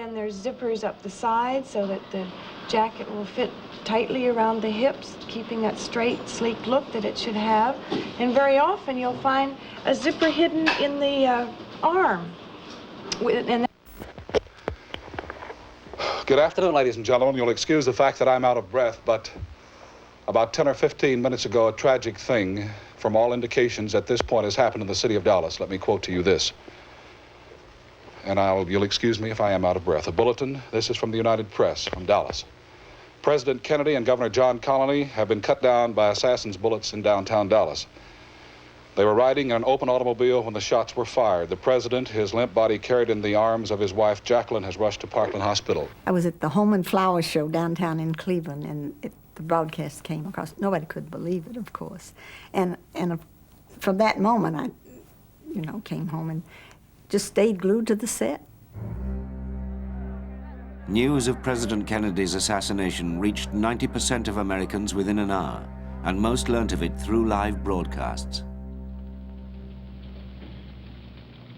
then there's zippers up the side so that the jacket will fit tightly around the hips, keeping that straight, sleek look that it should have. And very often you'll find a zipper hidden in the arm. Good afternoon, ladies and gentlemen. You'll excuse the fact that I'm out of breath, but about 10 or 15 minutes ago, a tragic thing, from all indications at this point, has happened in the city of Dallas. Let me quote to you this. And you'll excuse me if I am out of breath. A bulletin, this is from the United Press, from Dallas. President Kennedy and Governor John Connally have been cut down by assassins' bullets in downtown Dallas. They were riding in an open automobile when the shots were fired. The president, his limp body carried in the arms of his wife, Jacqueline, has rushed to Parkland Hospital. I was at the Home and Flower Show downtown in Cleveland, and the broadcast came across. Nobody could believe it, of course. And from that moment, I, came home and just stayed glued to the set. News of President Kennedy's assassination reached 90% of Americans within an hour, and most learnt of it through live broadcasts.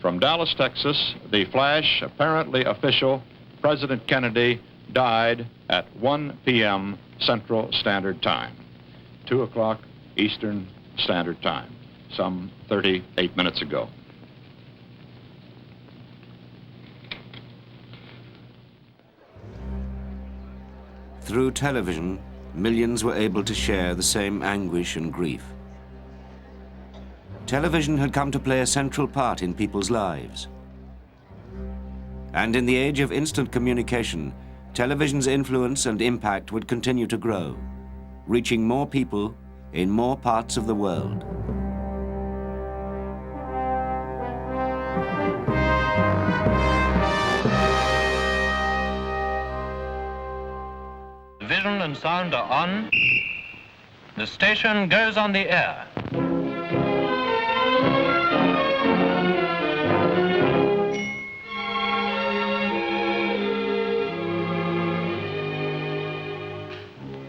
From Dallas, Texas, the flash, apparently official, President Kennedy died at 1 p.m. Central Standard Time, 2 o'clock Eastern Standard Time, some 38 minutes ago. Through television, millions were able to share the same anguish and grief. Television had come to play a central part in people's lives. And in the age of instant communication, television's influence and impact would continue to grow, reaching more people in more parts of the world. Vision and sound are on. The station goes on the air.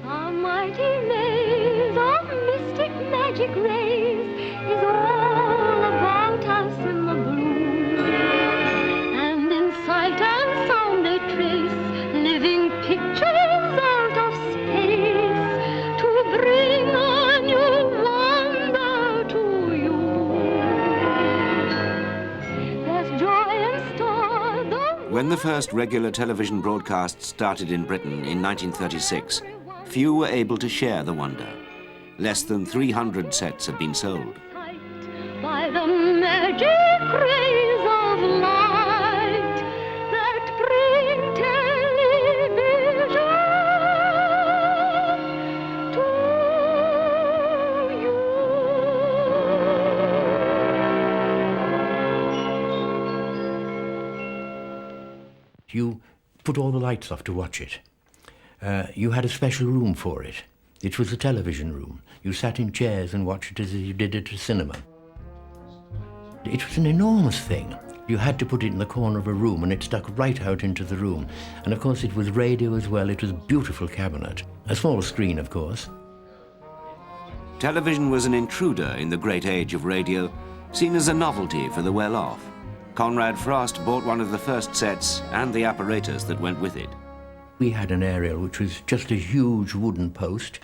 A mighty maze of mystic magic rays is all about us in the blue. And in sight and sound they trace living pictures out of space to bring a new wonder to you. There's joy in store. When the first regular television broadcasts started in Britain in 1936, few were able to share the wonder. Less than 300 sets have been sold. By the magic rays of light that bring television to you. You put all the lights off to watch it. You had a special room for it. It was a television room. You sat in chairs and watched it as you did at a cinema. It was an enormous thing. You had to put it in the corner of a room, and it stuck right out into the room. And of course it was radio as well. It was a beautiful cabinet. A small screen, of course. Television was an intruder in the great age of radio, seen as a novelty for the well-off. Conrad Frost bought one of the first sets and the apparatus that went with it. We had an aerial which was just a huge wooden post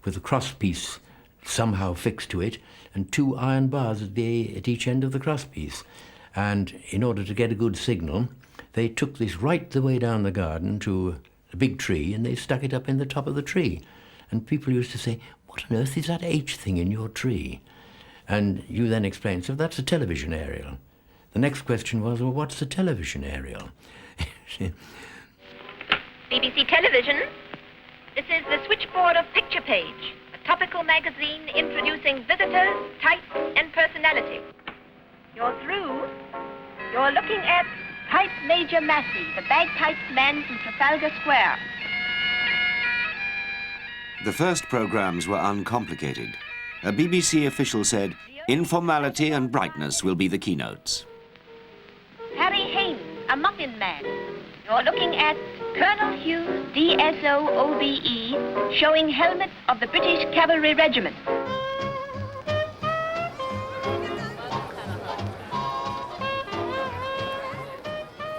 with a crosspiece somehow fixed to it and 2 iron bars at each end of the crosspiece. And in order to get a good signal, they took this right the way down the garden to a big tree and they stuck it up in the top of the tree. And people used to say, "What on earth is that H thing in your tree?" And you then explained, so that's a television aerial. The next question was, well, what's a television aerial? BBC Television. This is the switchboard of Picture Page, a topical magazine introducing visitors, type, and personality. You're through. You're looking at Type Major Massey, the bagpipes man from Trafalgar Square. The first programs were uncomplicated. A BBC official said, informality and brightness will be the keynotes. Harry Haynes, a muffin man. You're looking at Colonel Hughes, DSO OBE, showing helmets of the British Cavalry Regiment.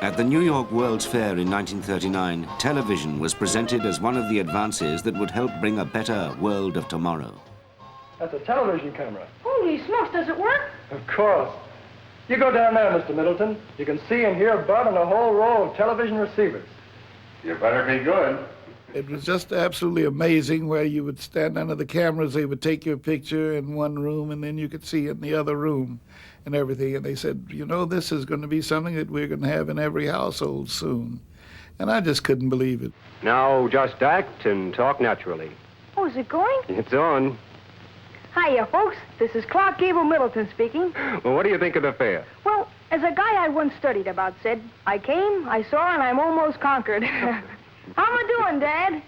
At the New York World's Fair in 1939, television was presented as one of the advances that would help bring a better world of tomorrow. That's a television camera. Holy smokes, does it work? Of course. You go down there, Mr. Middleton. You can see and hear Bud on a whole row of television receivers. You better be good. It was just absolutely amazing where you would stand under the cameras, they would take your picture in one room, and then you could see it in the other room and everything. And they said, you know, this is going to be something that we're going to have in every household soon. And I just couldn't believe it. Now just act and talk naturally. Oh, is it going? It's on. Hiya, folks. This is Clark Gable Middleton speaking. Well, what do you think of the fair? Well, as a guy I once studied about said, I came, I saw, and I'm almost conquered. How am I doing, Dad?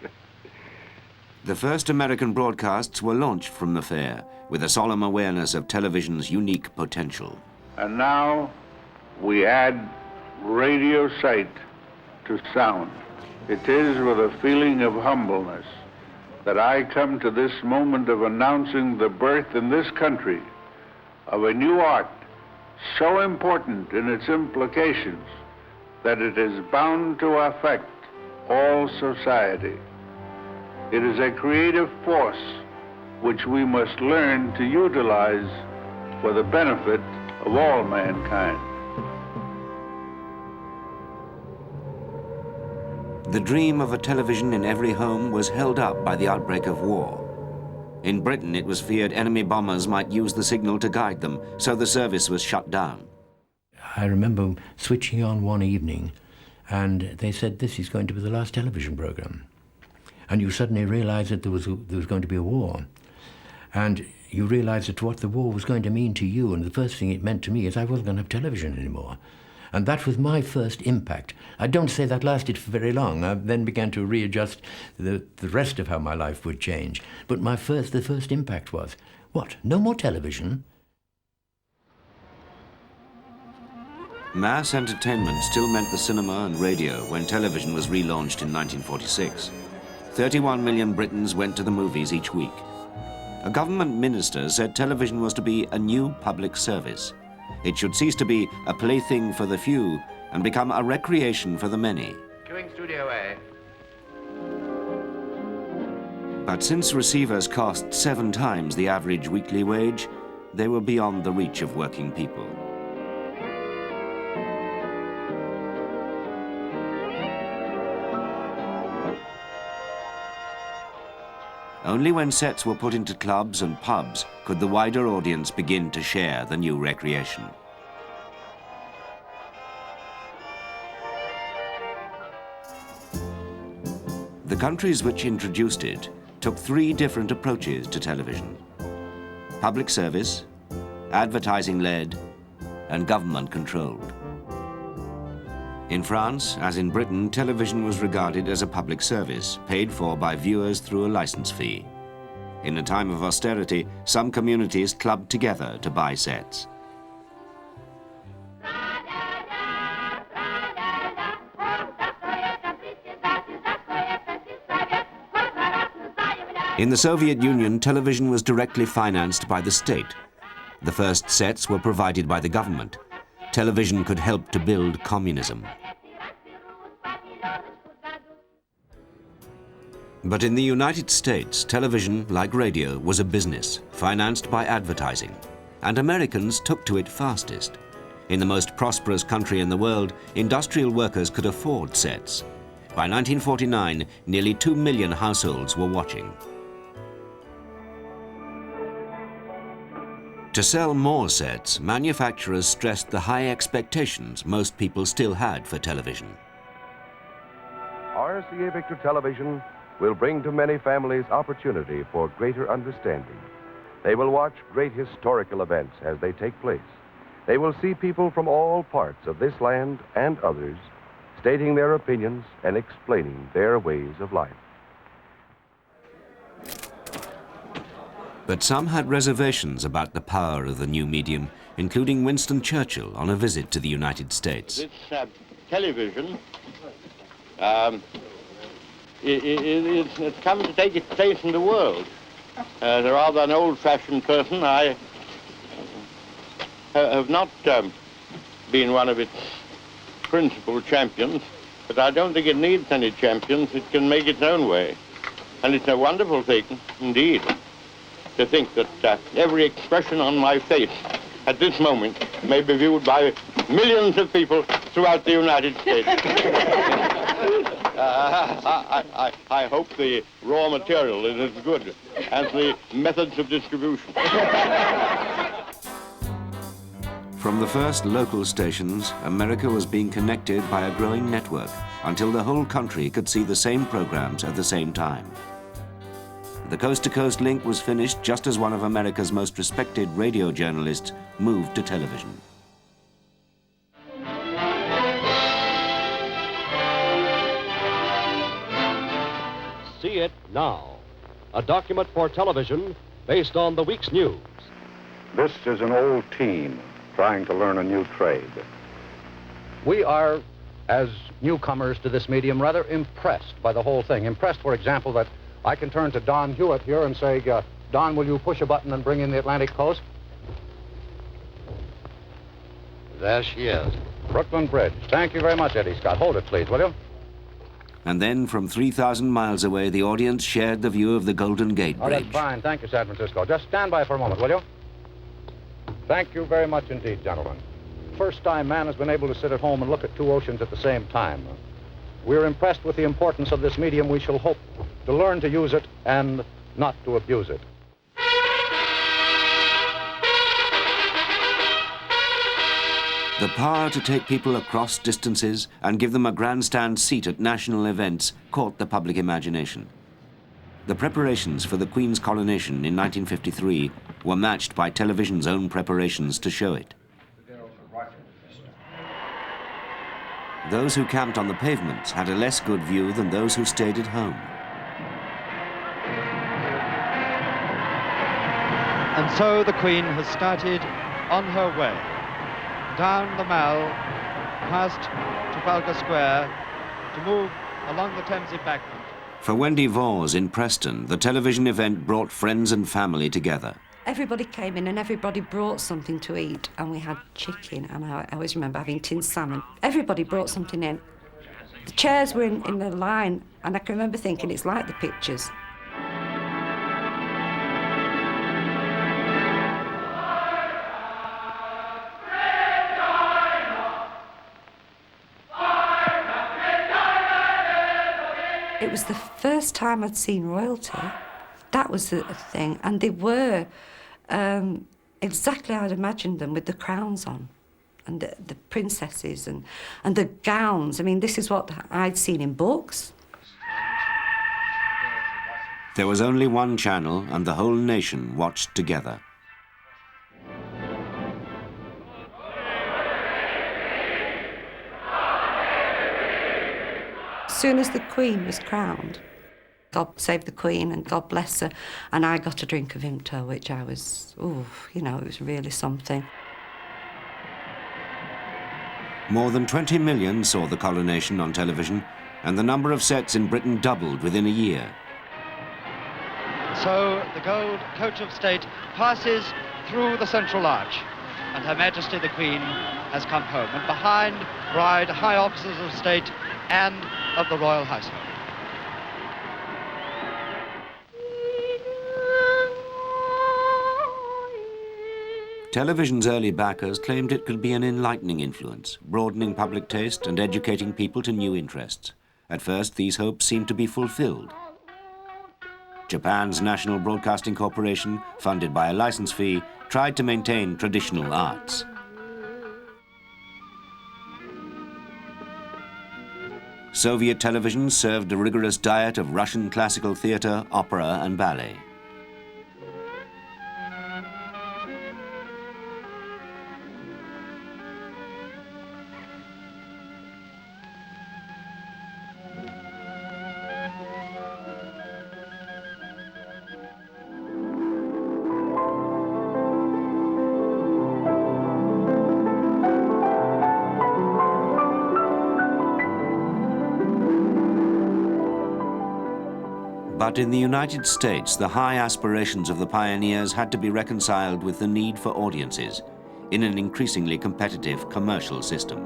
The first American broadcasts were launched from the fair with a solemn awareness of television's unique potential. And now we add radio sight to sound. It is with a feeling of humbleness that I come to this moment of announcing the birth in this country of a new art so important in its implications that it is bound to affect all society. It is a creative force which we must learn to utilize for the benefit of all mankind. The dream of a television in every home was held up by the outbreak of war. In Britain, it was feared enemy bombers might use the signal to guide them, so the service was shut down. I remember switching on one evening, and they said, this is going to be the last television program. And you suddenly realize that there was going to be a war. And you realize that what the war was going to mean to you, and the first thing it meant to me is I wasn't going to have television anymore. And that was my first impact. I don't say that lasted for very long. I then began to readjust the rest of how my life would change. But the first impact was, what, no more television? Mass entertainment still meant the cinema and radio when television was relaunched in 1946. 31 million Britons went to the movies each week. A government minister said television was to be a new public service. It should cease to be a plaything for the few and become a recreation for the many. Queuing Studio A. But since receivers cost 7 times the average weekly wage, they were beyond the reach of working people. Only when sets were put into clubs and pubs could the wider audience begin to share the new recreation. The countries which introduced it took 3 different approaches to television: public service, advertising-led, and government-controlled. In France, as in Britain, television was regarded as a public service, paid for by viewers through a license fee. In a time of austerity, some communities clubbed together to buy sets. In the Soviet Union, television was directly financed by the state. The first sets were provided by the government. Television could help to build communism. But in the United States, television, like radio, was a business, financed by advertising. And Americans took to it fastest. In the most prosperous country in the world, industrial workers could afford sets. By 1949, nearly 2 million households were watching. To sell more sets, manufacturers stressed the high expectations most people still had for television. RCA Victor Television will bring to many families opportunity for greater understanding. They will watch great historical events as they take place. They will see people from all parts of this land and others stating their opinions and explaining their ways of life. But some had reservations about the power of the new medium, including Winston Churchill on a visit to the United States. This television, it's come to take its place in the world. As a rather an old-fashioned person, I have not been one of its principal champions, but I don't think it needs any champions. It can make its own way. And it's a wonderful thing, indeed, to think that every expression on my face at this moment may be viewed by millions of people throughout the United States. I hope the raw material is as good as the methods of distribution. From the first local stations, America was being connected by a growing network until the whole country could see the same programs at the same time. The coast-to-coast link was finished just as one of America's most respected radio journalists moved to television. See It Now, a document for television based on the week's news. This is an old team trying to learn a new trade. We are, as newcomers to this medium, rather impressed by the whole thing. Impressed, for example, that I can turn to Don Hewitt here and say, Don, will you push a button and bring in the Atlantic coast? There she is. Brooklyn Bridge. Thank you very much, Eddie Scott. Hold it, please, will you? And then from 3,000 miles away, the audience shared the view of the Golden Gate Oh, Bridge. that's fine. Thank you, San Francisco. Just stand by for a moment, will you? Thank you very much indeed, gentlemen. First time man has been able to sit at home and look at two oceans at the same time. We're impressed with the importance of this medium. We shall hope to learn to use it and not to abuse it. The power to take people across distances and give them a grandstand seat at national events caught the public imagination. The preparations for the Queen's coronation in 1953 were matched by television's own preparations to show it. Those who camped on the pavements had a less good view than those who stayed at home. And so the Queen has started on her way down the Mall, past Trafalgar Square, to move along the Thames embankment. For Wendy Vause in Preston, the television event brought friends and family together. Everybody came in and everybody brought something to eat, and we had chicken, and I always remember having tinned salmon. Everybody brought something in. The chairs were in a line, and I can remember thinking it's like the pictures. It was the first time I'd seen royalty. That was the thing, and they were exactly how I'd imagined them, with the crowns on, and the princesses and the gowns. I mean, this is what I'd seen in books. There was only one channel, and the whole nation watched together. As soon as the Queen was crowned, God save the Queen and God bless her, and I got a drink of Vimto, which I was, it was really something. More than 20 million saw the coronation on television, and the number of sets in Britain doubled within a year. So the gold coach of state passes through the central arch, and Her Majesty the Queen has come home, and behind ride high officers of state and of the royal household. Television's early backers claimed it could be an enlightening influence, broadening public taste and educating people to new interests. At first, these hopes seemed to be fulfilled. Japan's National Broadcasting Corporation, funded by a license fee, tried to maintain traditional arts. Soviet television served a rigorous diet of Russian classical theater, opera, and ballet. But in the United States, the high aspirations of the pioneers had to be reconciled with the need for audiences in an increasingly competitive commercial system.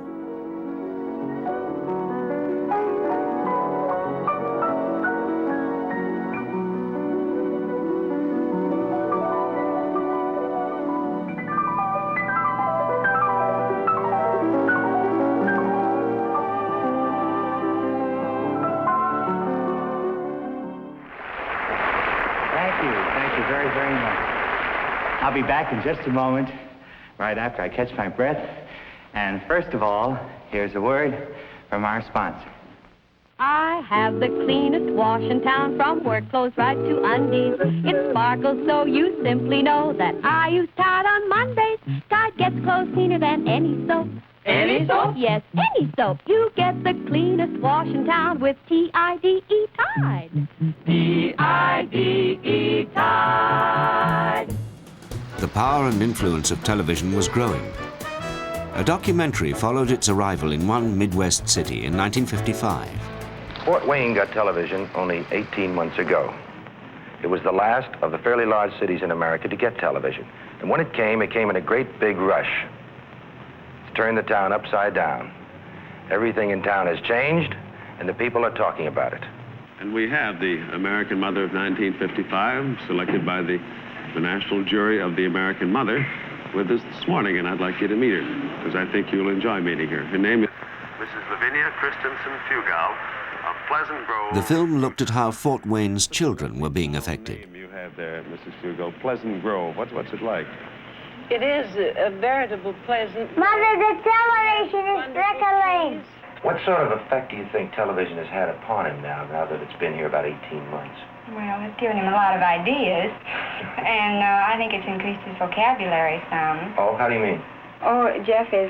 very, very much. I'll be back in just a moment, right after I catch my breath. And first of all, here's a word from our sponsor. I have the cleanest wash in town, from work clothes right to undies. It sparkles so you simply know that I use Tide on Mondays. Tide gets clothes cleaner than any soap. Any soap? Yes, any soap. You get the cleanest wash in town with T-I-D-E, Tide. T-I-D-E, Tide. The power and influence of television was growing. A documentary followed its arrival in one Midwest city in 1955. Fort Wayne got television only 18 months ago. It was the last of the fairly large cities in America to get television. And when it came in a great big rush. It's turned the town upside down. Everything in town has changed, and the people are talking about it. And we have the American Mother of 1955, selected by the National Jury of the American Mother, with us this morning, and I'd like you to meet her, because I think you'll enjoy meeting her. Her name is Mrs. Lavinia Christensen Fugel of Pleasant Grove. The film looked at how Fort Wayne's children were being affected. You have there, Mrs. Fugel, Pleasant Grove. What's it like? It is a veritable pleasant... Mother, the television is trickling. What sort of effect do you think television has had upon him now that it's been here about 18 months? Well, it's given him a lot of ideas, and I think it's increased his vocabulary some. Oh, how do you mean? Oh, Jeff is,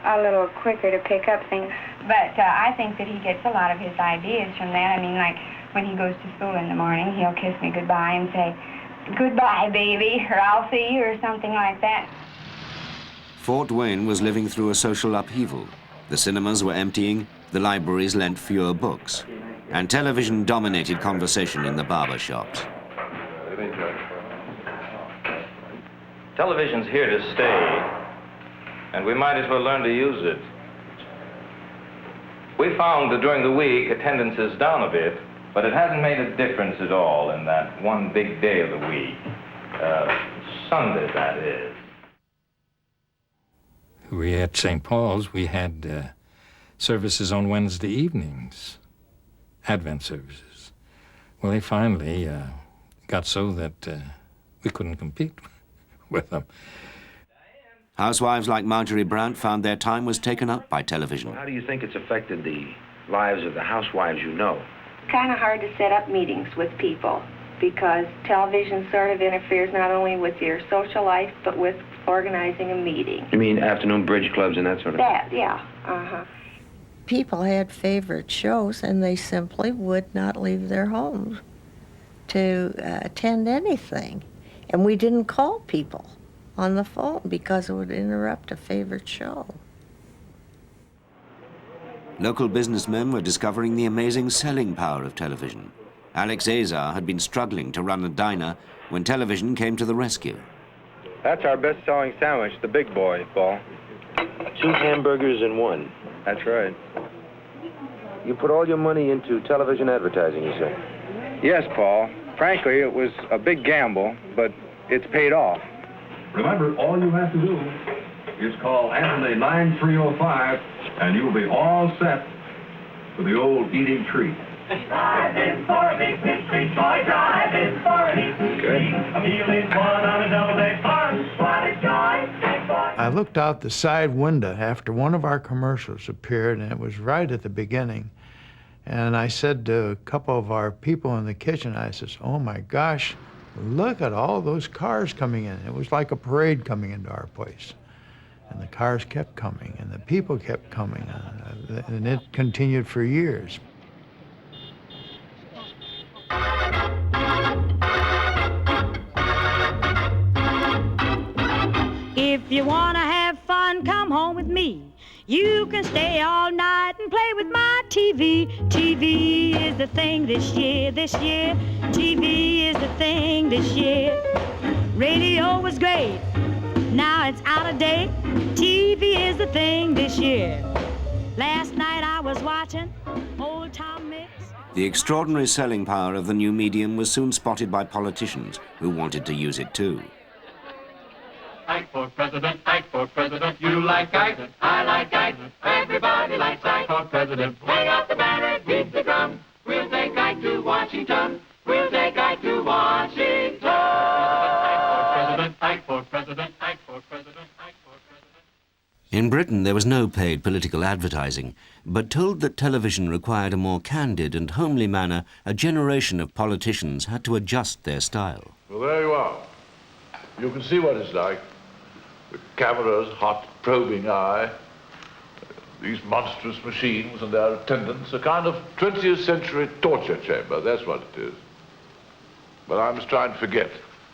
a little quicker to pick up things. But I think that he gets a lot of his ideas from that. I mean, like, when he goes to school in the morning, he'll kiss me goodbye and say, "Goodbye, baby," or "I'll see you," or something like that. Fort Wayne was living through a social upheaval. The cinemas were emptying, the libraries lent fewer books, and television dominated conversation in the barber shops. Television's here to stay, and we might as well learn to use it. We found that during the week, attendance is down a bit, but it hasn't made a difference at all in that one big day of the week. Sunday, that is. We at St. Paul's, we had services on Wednesday evenings, Advent services. Well, they finally got so that we couldn't compete with them. Housewives like Marjorie Brandt found their time was taken up by television. How do you think it's affected the lives of the housewives you know? Kind of hard to set up meetings with people because television sort of interferes not only with your social life, but with organizing a meeting. You mean afternoon bridge clubs and that sort of thing? That, yeah, uh-huh. People had favorite shows, and they simply would not leave their homes to attend anything. And we didn't call people on the phone because it would interrupt a favorite show. Local businessmen were discovering the amazing selling power of television. Alex Azar had been struggling to run a diner when television came to the rescue. That's our best-selling sandwich, the big boy, Paul. 2 hamburgers in one. That's right. You put all your money into television advertising, you say? Yes, Paul. Frankly, it was a big gamble, but it's paid off. Remember, all you have to do is call Anthony 9305, and you'll be all set for the old eating treat. Driving for me, Street boy, driving for me. A meal is one on a double-deck car. What a joy. I looked out the side window after one of our commercials appeared, and it was right at the beginning. And I said to a couple of our people in the kitchen, I says, "Oh my gosh, look at all those cars coming in." It was like a parade coming into our place. And the cars kept coming, and the people kept coming, and it continued for years. If you want to have fun, come home with me. You can stay all night and play with my TV. TV is the thing this year. TV is the thing this year. Radio was great, now it's out of date. TV is the thing this year. Last night I was watching Old Tom Mix. The extraordinary selling power of the new medium was soon spotted by politicians who wanted to use it too. Ike for president, Ike for president. You like Ike, I like Ike. Everybody likes Ike for president. Hang out the banner, beat the drum. We'll take Ike to Washington. We'll take Ike to Washington. In Britain, there was no paid political advertising, but told that television required a more candid and homely manner, a generation of politicians had to adjust their style. Well, there you are. You can see what it's like. The camera's hot, probing eye, these monstrous machines and their attendants, a kind of 20th century torture chamber, that's what it is. But I must try and forget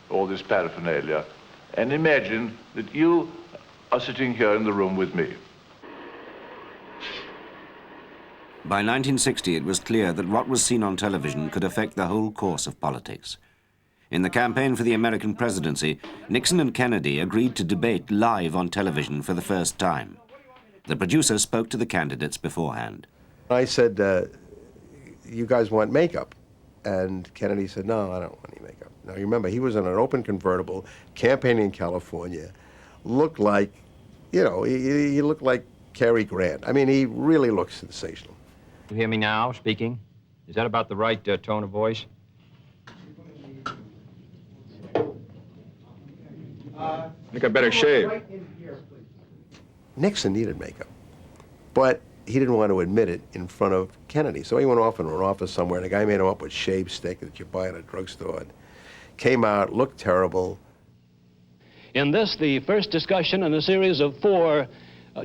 all this paraphernalia and imagine that you are sitting here in the room with me. By 1960, it was clear that what was seen on television could affect the whole course of politics. In the campaign for the American presidency, Nixon and Kennedy agreed to debate live on television for the first time. The producer spoke to the candidates beforehand. I said, you guys want makeup? And Kennedy said, no, I don't want any makeup. Now, you remember, he was in an open convertible, campaigning in California, looked like, you know, he looked like Cary Grant. I mean, he really looked sensational. You hear me now, speaking? Is that about the right tone of voice? I think I better shave. Nixon needed makeup, but he didn't want to admit it in front of Kennedy. So he went off into an office somewhere, and a guy made him up with shave stick that you buy at a drugstore. Came out, looked terrible. In this, the first discussion in a series of 4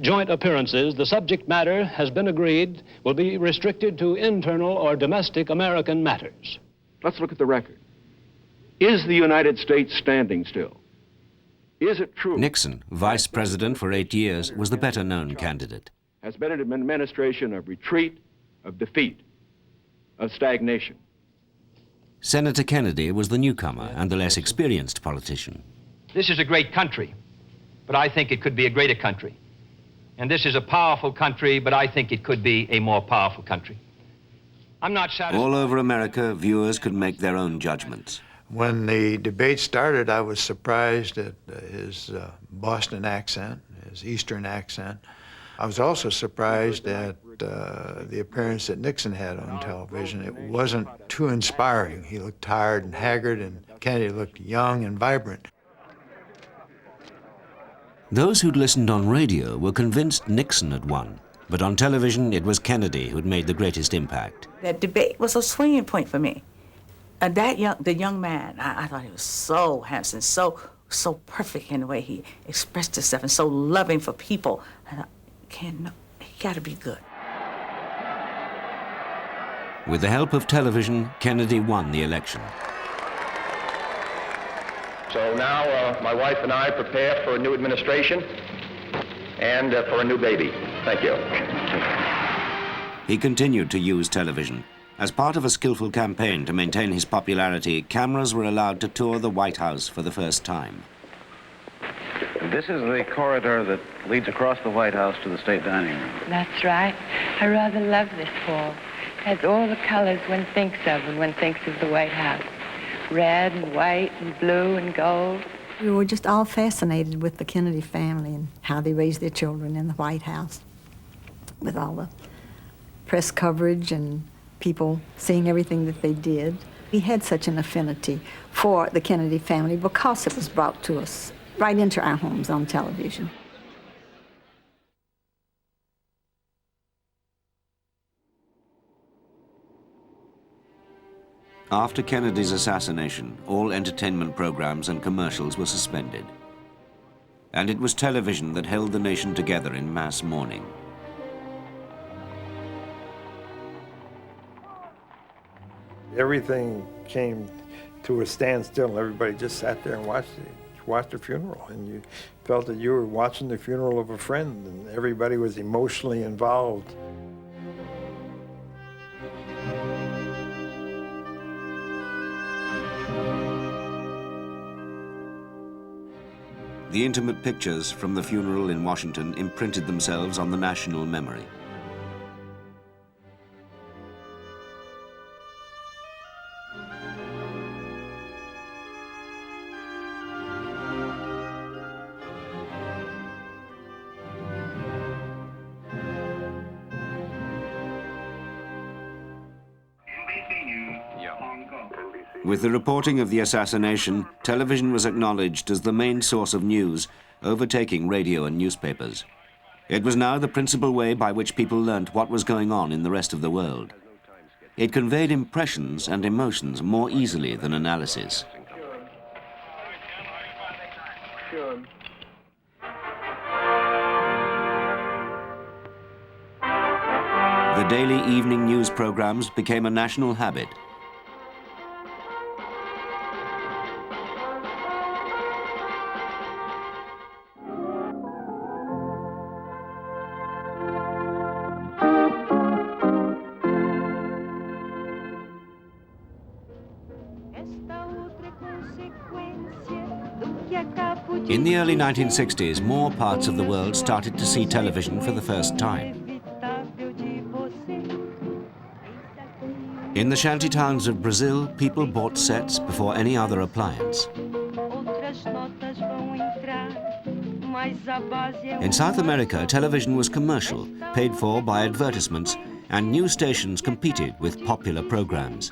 joint appearances, the subject matter has been agreed will be restricted to internal or domestic American matters. Let's look at the record. Is the United States standing still? Is it true? Nixon, vice president for 8 years, was the better-known candidate. Has been an administration of retreat, of defeat, of stagnation. Senator Kennedy was the newcomer and the less experienced politician. This is a great country, but I think it could be a greater country. And this is a powerful country, but I think it could be a more powerful country. I'm not satisfied. All over America, viewers could make their own judgments. When the debate started, I was surprised at his Boston accent, his Eastern accent. I was also surprised at the appearance that Nixon had on television. It wasn't too inspiring. He looked tired and haggard, and Kennedy looked young and vibrant. Those who'd listened on radio were convinced Nixon had won, but on television it was Kennedy who'd made the greatest impact. That debate was a swinging point for me. The young man, I thought he was so handsome, so perfect in the way he expressed himself, and so loving for people. And he got to be good. With the help of television, Kennedy won the election. So now my wife and I prepare for a new administration and for a new baby. Thank you. He continued to use television. As part of a skillful campaign to maintain his popularity, cameras were allowed to tour the White House for the first time. This is the corridor that leads across the White House to the State Dining Room. That's right. I rather love this hall. It has all the colors one thinks of when one thinks of the White House. Red and white and blue and gold. We were just all fascinated with the Kennedy family and how they raised their children in the White House, with all the press coverage and people seeing everything that they did. We had such an affinity for the Kennedy family because it was brought to us right into our homes on television. After Kennedy's assassination, all entertainment programs and commercials were suspended. And it was television that held the nation together in mass mourning. Everything came to a standstill. Everybody just sat there and watched the funeral, and you felt that you were watching the funeral of a friend, and everybody was emotionally involved. The intimate pictures from the funeral in Washington imprinted themselves on the national memory. With the reporting of the assassination, television was acknowledged as the main source of news, overtaking radio and newspapers. It was now the principal way by which people learnt what was going on in the rest of the world. It conveyed impressions and emotions more easily than analysis. The daily evening news programs became a national habit. In the early 1960s, more parts of the world started to see television for the first time. In the shanty towns of Brazil, people bought sets before any other appliance. In South America, television was commercial, paid for by advertisements, and new stations competed with popular programs.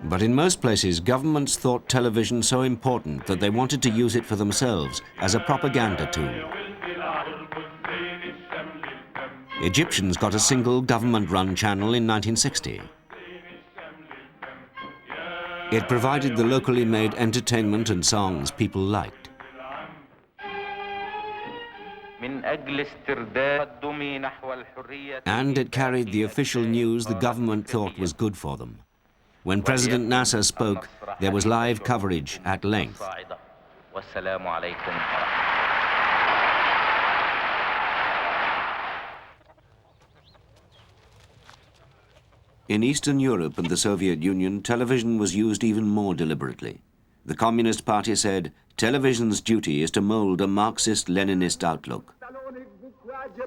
But in most places, governments thought television so important that they wanted to use it for themselves as a propaganda tool. Egyptians got a single government-run channel in 1960. It provided the locally made entertainment and songs people liked. And it carried the official news the government thought was good for them. When President Nasser spoke, there was live coverage at length. In Eastern Europe and the Soviet Union, television was used even more deliberately. The Communist Party said, television's duty is to mold a Marxist-Leninist outlook.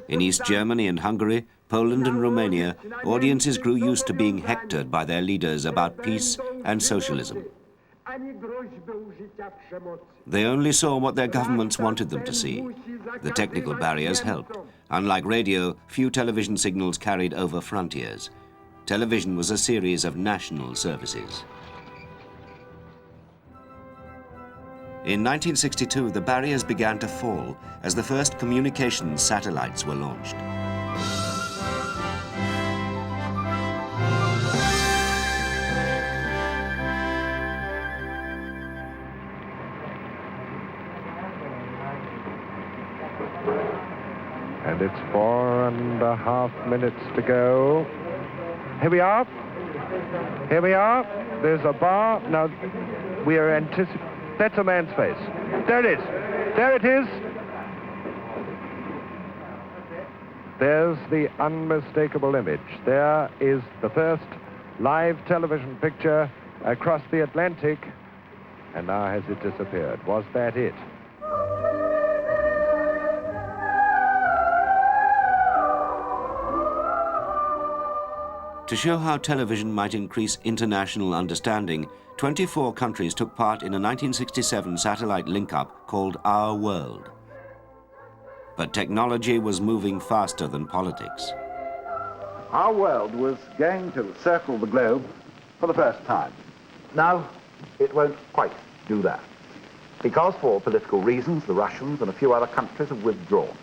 In East Germany and Hungary, Poland and Romania, audiences grew used to being hectored by their leaders about peace and socialism. They only saw what their governments wanted them to see. The technical barriers helped. Unlike radio, few television signals carried over frontiers. Television was a series of national services. In 1962, the barriers began to fall as the first communications satellites were launched. And it's 4.5 minutes to go. Here we are. Here we are. There's a bar. Now, we are anticipating. That's a man's face. There it is. There it is. There's the unmistakable image. There is the first live television picture across the Atlantic. And now has it disappeared? Was that it? To show how television might increase international understanding, 24 countries took part in a 1967 satellite link-up called Our World. But technology was moving faster than politics. Our world was going to circle the globe for the first time. Now, it won't quite do that, because for political reasons, the Russians and a few other countries have withdrawn.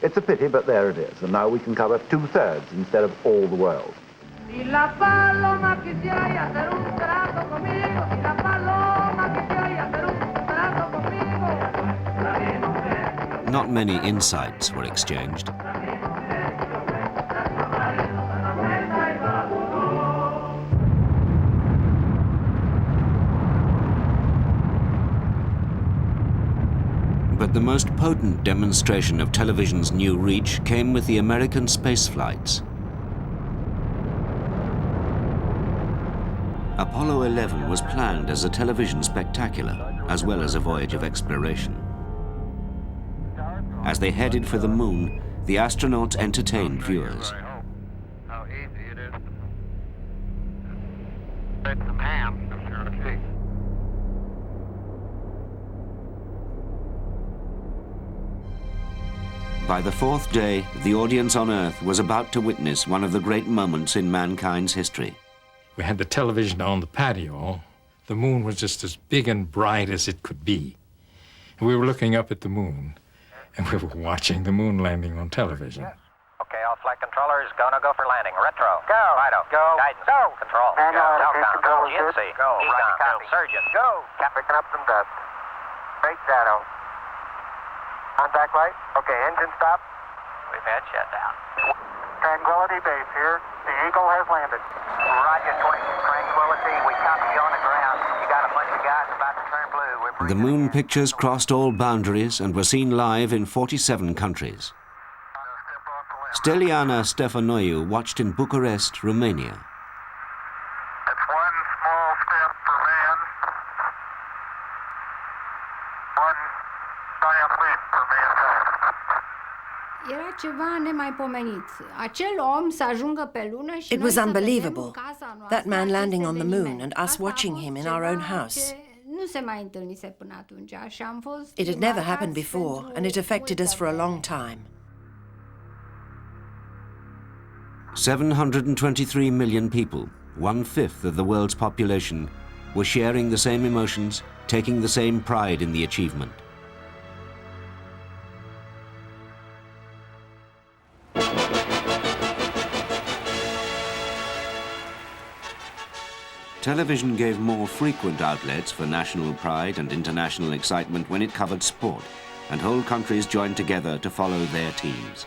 It's a pity, but there it is, and now we can cover 2/3 instead of all the world. Not many insights were exchanged. But the most potent demonstration of television's new reach came with the American space flights. Apollo 11 was planned as a television spectacular, as well as a voyage of exploration. As they headed for the moon, the astronauts entertained viewers. How easy it is to fit the man. By the fourth day, the audience on Earth was about to witness one of the great moments in mankind's history. We had the television on the patio. The moon was just as big and bright as it could be. And we were looking up at the moon, and we were watching the moon landing on television. Okay, all flight controllers, go for landing. Retro. Go. Fido. Go. Guidance. Go. Control. Go. Telcom. Go. GNC. Go. Econ. Go. Surgeon. Go. Picking up some dust. Great shadow. Contact light. Okay, engine stop. We've had shutdown. Tranquility Base here. The Eagle has landed. Roger, 20. Tranquility. We copy you on the ground. You got a bunch of guys about to turn blue. The moon pictures crossed all boundaries and were seen live in 47 countries. Steliana Stefanoiu watched in Bucharest, Romania. It's one small step for man, one giant leap for mankind. Era ceva nemaipomenit. Acel om să ajungă pe lună și It noi was să unbelievable, vedem casa noastră, that man landing on the acest moon and us Asta a watching fost him in ceva our own house. ce nu se mai întâlnise până atunci și am fost It had never happened marcați before, pentru and it affected multă us for a vreme. long time. 723 million people, 1/5 of the world's population, were sharing the same emotions, taking the same pride in the achievement. Television gave more frequent outlets for national pride and international excitement when it covered sport, and whole countries joined together to follow their teams.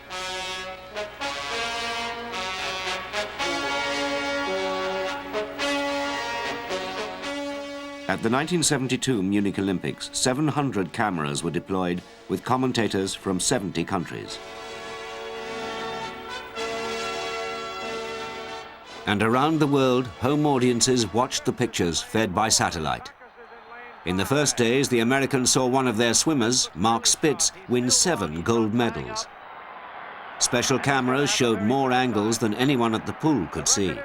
At the 1972 Munich Olympics, 700 cameras were deployed with commentators from 70 countries. And around the world, home audiences watched the pictures fed by satellite. In the first days, the Americans saw one of their swimmers, Mark Spitz, win 7 gold medals. Special cameras showed more angles than anyone at the pool could see.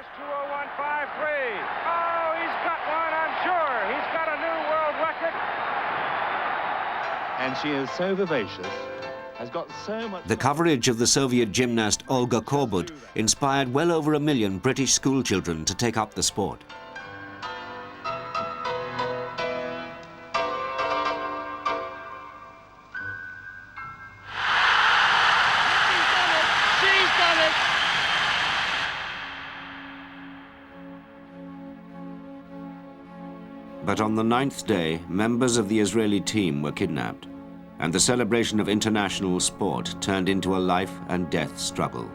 And she is so vivacious, has got so much... The coverage of the Soviet gymnast Olga Korbut inspired well over 1 million British schoolchildren to take up the sport. But on the 9th day, members of the Israeli team were kidnapped, and the celebration of international sport turned into a life and death struggle.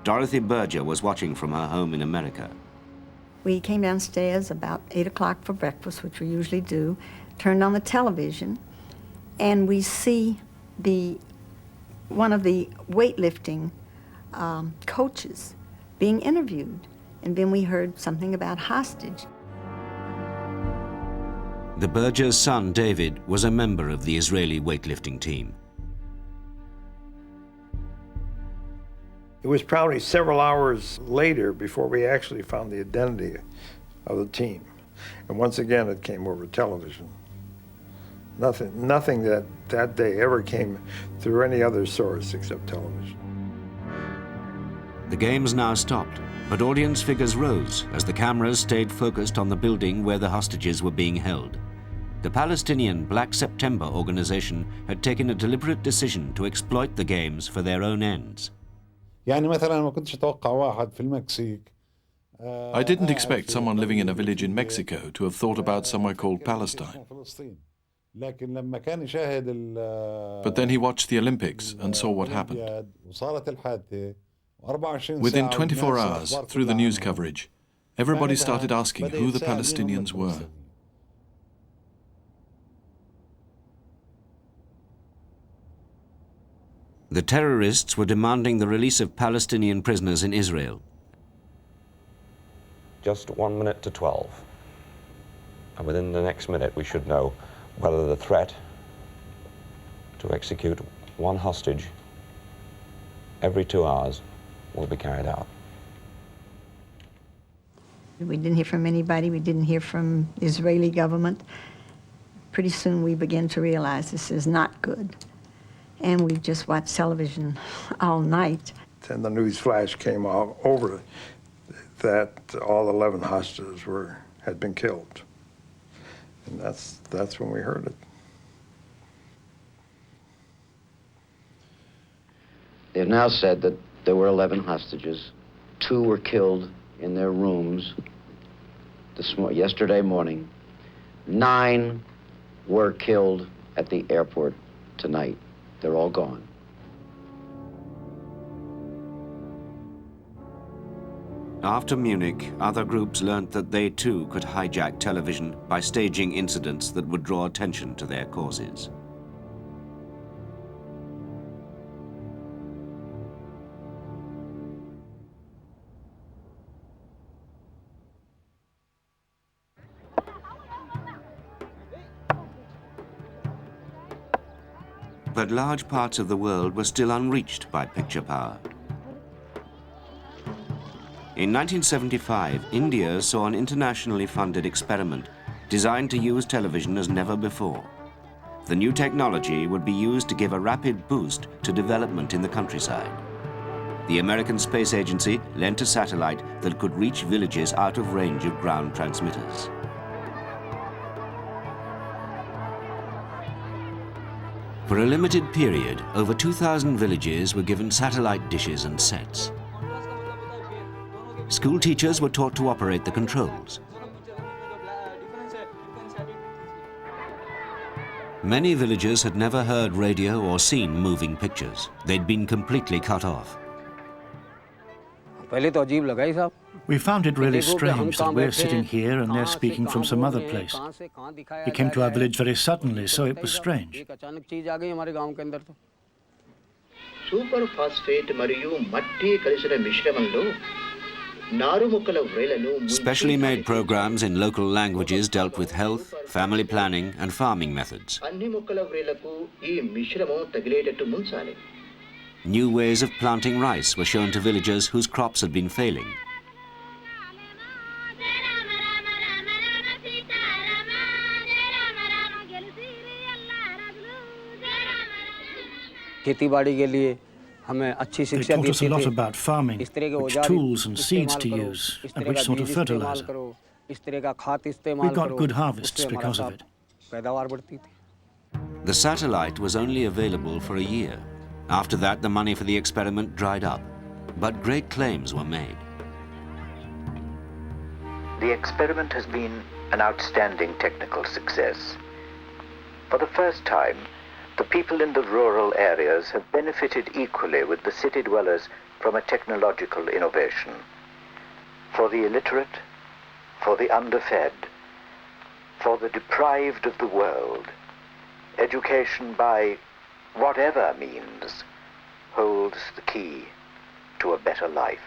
Dorothy Berger was watching from her home in America. We came downstairs about 8 o'clock for breakfast, which we usually do, turned on the television, and we see one of the weightlifting coaches being interviewed, and then we heard something about hostage. The Berger's son, David, was a member of the Israeli weightlifting team. It was probably several hours later before we actually found the identity of the team. And once again, it came over television. Nothing that day ever came through any other source except television. The games now stopped, but audience figures rose as the cameras stayed focused on the building where the hostages were being held. The Palestinian Black September organization had taken a deliberate decision to exploit the games for their own ends. I didn't expect someone living in a village in Mexico to have thought about somewhere called Palestine. But then he watched the Olympics and saw what happened. Within 24 hours, through the news coverage, everybody started asking who the Palestinians were. The terrorists were demanding the release of Palestinian prisoners in Israel. Just 1 minute to 12. And within the next minute, we should know whether the threat to execute one hostage every 2 hours will be carried out. We didn't hear from anybody. We didn't hear from the Israeli government. Pretty soon we began to realize this is not good. And we just watched television all night. And the news flash came all over that all 11 hostages had been killed. And that's when we heard it. They have now said that there were 11 hostages. 2 were killed in their rooms yesterday morning. 9 were killed at the airport tonight. They're all gone. After Munich, other groups learnt that they too could hijack television by staging incidents that would draw attention to their causes. But large parts of the world were still unreached by picture power. In 1975, India saw an internationally funded experiment designed to use television as never before. The new technology would be used to give a rapid boost to development in the countryside. The American Space Agency lent a satellite that could reach villages out of range of ground transmitters. For a limited period, over 2,000 villages were given satellite dishes and sets. School teachers were taught to operate the controls. Many villagers had never heard radio or seen moving pictures. They'd been completely cut off. We found it really strange that we're sitting here and they're speaking from some other place. We came to our village very suddenly, so it was strange. Specially made programs in local languages dealt with health, family planning, and farming methods. New ways of planting rice were shown to villagers whose crops had been failing. They taught us a lot about farming, which tools and seeds to use, and which sort of fertilizer. We got good harvests because of it. The satellite was only available for a year. After that, the money for the experiment dried up, but great claims were made. The experiment has been an outstanding technical success. For the first time, the people in the rural areas have benefited equally with the city dwellers from a technological innovation. For the illiterate, for the underfed, for the deprived of the world, education by whatever means holds the key to a better life.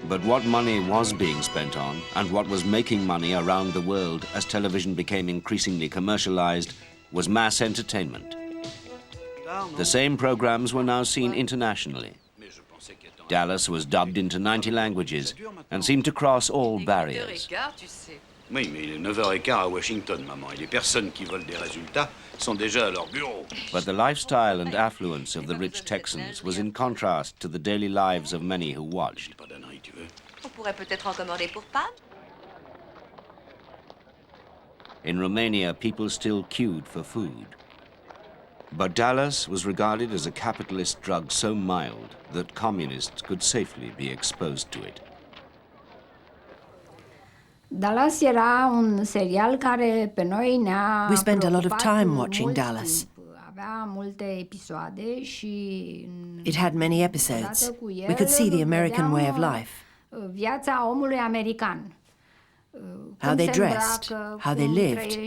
But what money was being spent on and what was making money around the world as television became increasingly commercialized was mass entertainment. The same programs were now seen internationally. Dallas was dubbed into 90 languages and seemed to cross all barriers. Oui, mais il est 9h15 à Washington, maman, et les personnes qui veulent des résultats sont déjà à leur bureau. But the lifestyle and affluence of the rich Texans was in contrast to the daily lives of many who watched. On pourrait peut-être en commander pour Pam. In Romania, people still queued for food. But Dallas was regarded as a capitalist drug so mild that communists could safely be exposed to it. Dallas era un serial care pe noi ne-a We spent a lot of time watching Dallas. Avea multe episoade și It had many episodes. We could see the American way of life. Viața omului american. How they dressed, how they lived,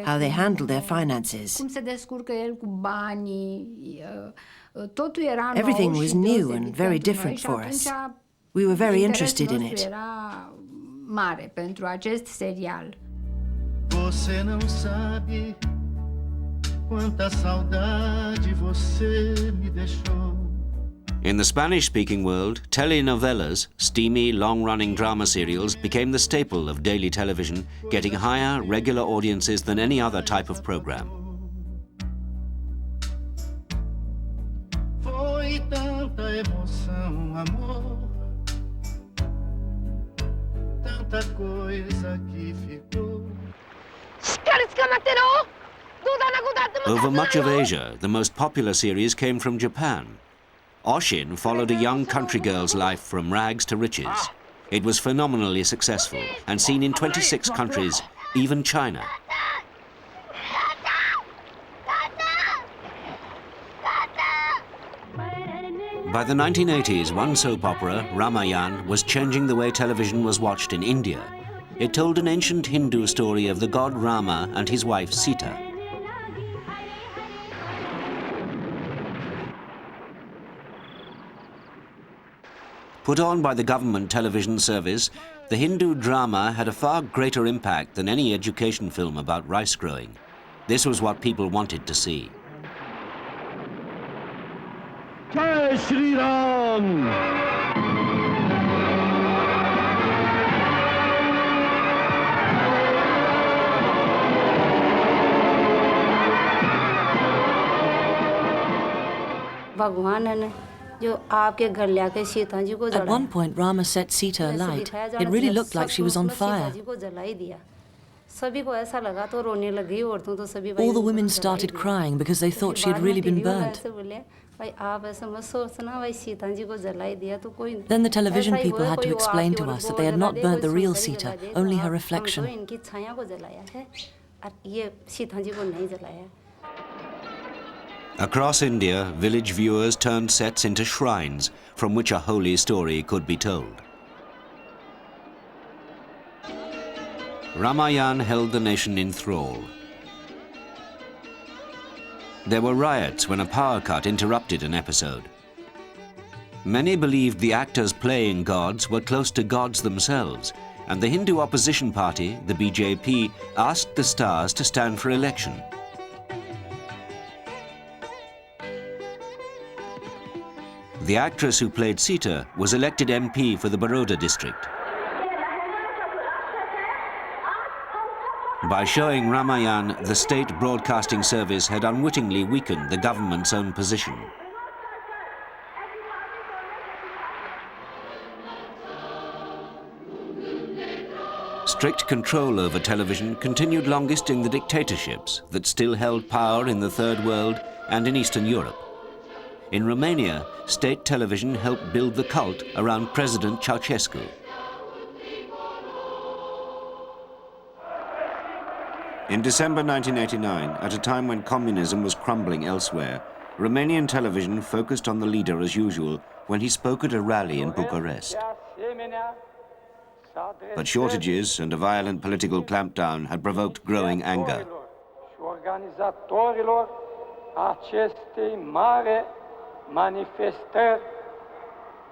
how they handled their finances. Cum se descurcă el cu banii. Totul era nou. Everything was new and very different for us. We were very interested in it. Era mare pentru acest serial. Você não sabe quanta saudade você me deixou. In the Spanish-speaking world, telenovelas, steamy, long-running drama serials, became the staple of daily television, getting higher, regular audiences than any other type of program. Foi tanta emoção, amor, tanta coisa que ficou. Over much of Asia, the most popular series came from Japan. Oshin followed a young country girl's life from rags to riches. It was phenomenally successful and seen in 26 countries, even China. By the 1980s, one soap opera, Ramayan, was changing the way television was watched in India. It told an ancient Hindu story of the god Rama and his wife Sita. Put on by the government television service, the Hindu drama had a far greater impact than any education film about rice growing. This was what people wanted to see. Jai Shri Ram! At one point, Rama set Sita alight. It really looked like she was on fire. All the women started crying because they thought she had really been burnt. Then the television people had to explain to us that they had not burnt the real Sita, only her reflection. Across India, village viewers turned sets into shrines from which a holy story could be told. Ramayan held the nation in thrall. There were riots when a power cut interrupted an episode. Many believed the actors playing gods were close to gods themselves, and the Hindu opposition party, the BJP, asked the stars to stand for election. The actress who played Sita was elected MP for the Baroda district. By showing Ramayan, the state broadcasting service had unwittingly weakened the government's own position. Strict control over television continued longest in the dictatorships that still held power in the Third World and in Eastern Europe. In Romania, state television helped build the cult around President Ceausescu. In December 1989, at a time when communism was crumbling elsewhere, Romanian television focused on the leader as usual when he spoke at a rally in Bucharest. But shortages and a violent political clampdown had provoked growing anger. Manifestări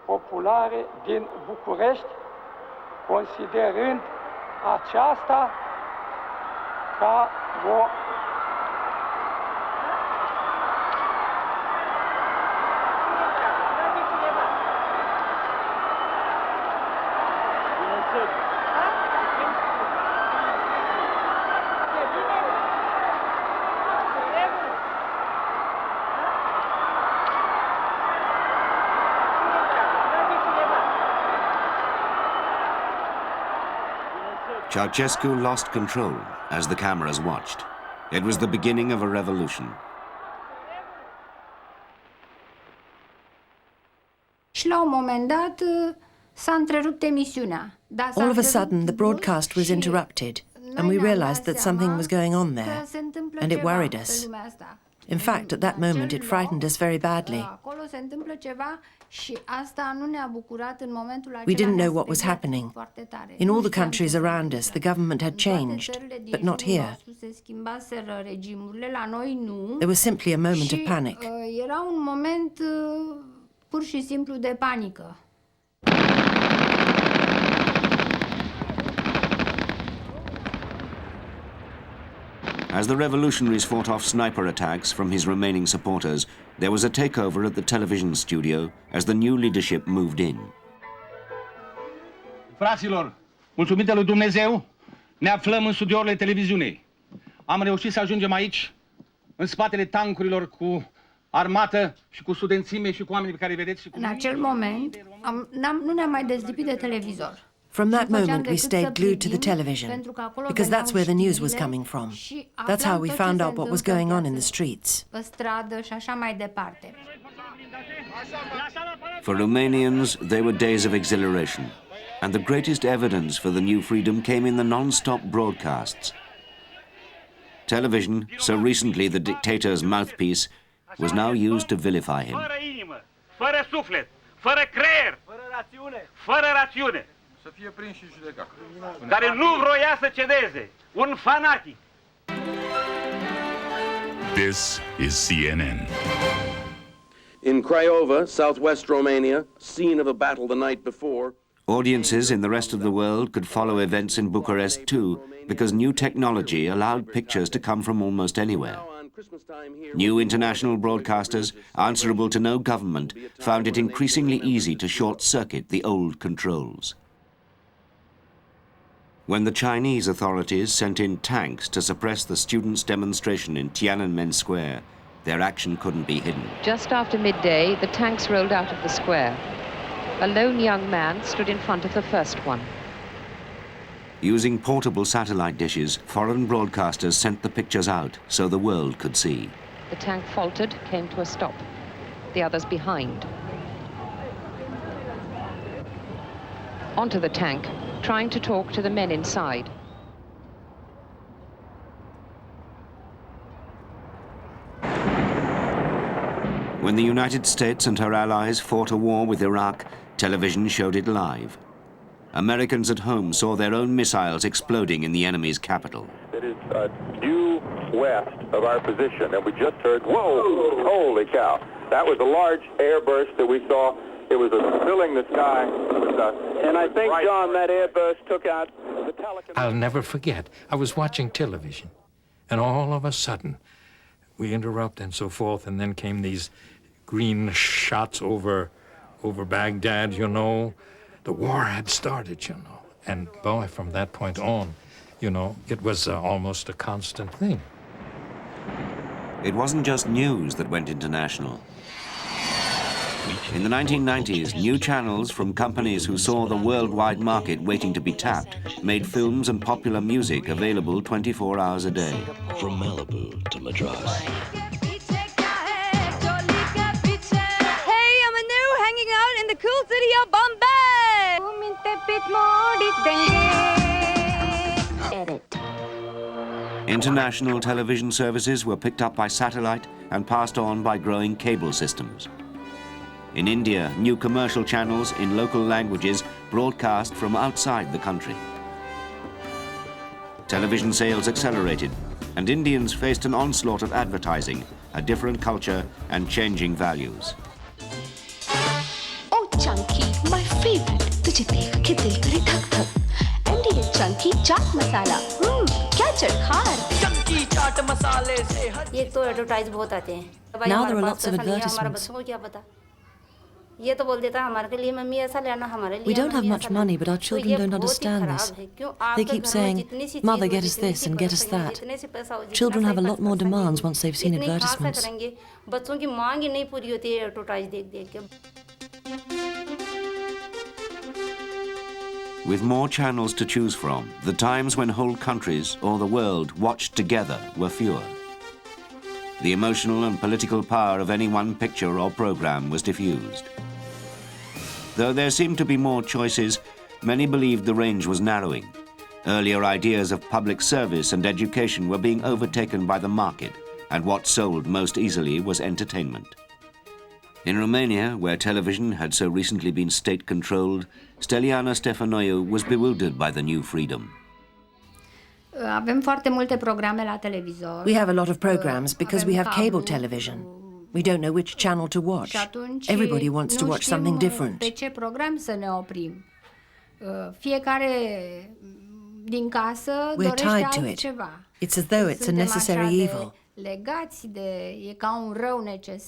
populare din București, considerând aceasta ca o Ceausescu lost control as the cameras watched. It was the beginning of a revolution. All of a sudden, the broadcast was interrupted, and we realized that something was going on there, and it worried us. In fact, at that moment, it frightened us very badly. We didn't know what was happening. In all the countries around us, the government had changed, but not here. There was simply a moment of panic. As the revolutionaries fought off sniper attacks from his remaining supporters, there was a takeover at the television studio as the new leadership moved in. Fraților, mulțumită lui Dumnezeu, ne aflăm în studiourile televiziunii. Am reușit să ajungem aici, în spatele tancurilor, cu armată și cu studențime și cu oamenii pe care îi vedeți. În acel moment, nu ne-am mai dezlipit de televizor. From that moment, we stayed glued to the television, because that's where the news was coming from. That's how we found out what was going on in the streets. Pe stradă și așa mai departe. For Romanians, they were days of exhilaration, and the greatest evidence for the new freedom came in the non-stop broadcasts. Television, so recently the dictator's mouthpiece, was now used to vilify him. Fără inimă, fără suflet, fără creier, fără rațiune. Să fie prins și judecat. Care nu vroia să cedeze, un fanatic. This is CNN. In Craiova, southwest Romania, scene of a battle the night before. Audiences in the rest of the world could follow events in Bucharest too, because new technology allowed pictures to come from almost anywhere. New international broadcasters, answerable to no government, found it increasingly easy to short-circuit the old controls. When the Chinese authorities sent in tanks to suppress the students' demonstration in Tiananmen Square, their action couldn't be hidden. Just after midday, the tanks rolled out of the square. A lone young man stood in front of the first one. Using portable satellite dishes, foreign broadcasters sent the pictures out so the world could see. The tank faltered, came to a stop. The others behind. Onto the tank, trying to talk to the men inside. When the United States and her allies fought a war with Iraq, television showed it live. Americans at home saw their own missiles exploding in the enemy's capital. It is due west of our position, and we just heard, whoa, holy cow. That was a large airburst that we saw. It was filling the sky. And I think, John, that airburst took out the telecom. I'll never forget, I was watching television, and all of a sudden, we interrupt and so forth, and then came these green shots over Baghdad, you know. The war had started, you know, and boy, from that point on, you know, it was almost a constant thing. It wasn't just news that went international. In the 1990s, new channels from companies who saw the worldwide market waiting to be tapped made films and popular music available 24 hours a day. From Malibu to Madras. Hey, I'm Anu, hanging out in the cool city of Bombay. Edit. International television services were picked up by satellite and passed on by growing cable systems. In India, new commercial channels in local languages broadcast from outside the country. Television sales accelerated, and Indians faced an onslaught of advertising, a different culture, and changing values. Oh, Chunky, my favorite. तुझे देख के दिल करे धक धक. And ये Chunky chaat masala. क्या चटखार. Chunky चाट मसाले से. ये तो एडवर्टाइज बहुत आते हैं. Now there are lots of advertisements. हमारे बच्चों को क्या पता? ये तो बोल देता हमारे के लिए मम्मी ऐसा लेना हमारे लिए. We don't have much money, but our children don't understand this. They keep saying, "Mother, get us this and get us that." Children have a lot more demands once they've seen advertisements. बच्चों की मांग ही नहीं पूरी होती है advertise देख के. With more channels to choose from, the times when whole countries or the world watched together were fewer. The emotional and political power of any one picture or program was diffused. Though there seemed to be more choices, many believed the range was narrowing. Earlier ideas of public service and education were being overtaken by the market, and what sold most easily was entertainment. In Romania, where television had so recently been state-controlled, Steliana Stefanoiu was bewildered by the new freedom. Avem foarte multe programe la televizor. We have a lot of programs because we have cable television. We don't know which channel to watch. Everybody wants to watch something different. Pe ce program să ne oprim? Fiecare din casă dorește altceva. It's as though it's a necessary evil.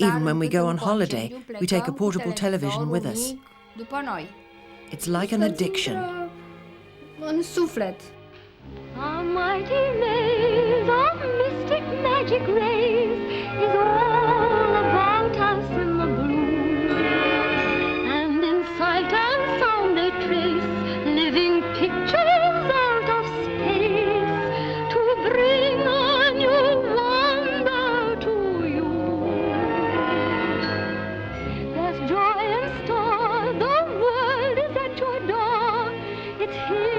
Even when we go on holiday, we take a portable television with us. It's like an addiction. A mighty maze of mystic magic rays is all about us in the blue. And in sight and sound they trace living pictures out of space to bring a new wonder to you. There's joy in store, the world is at your door. It's here.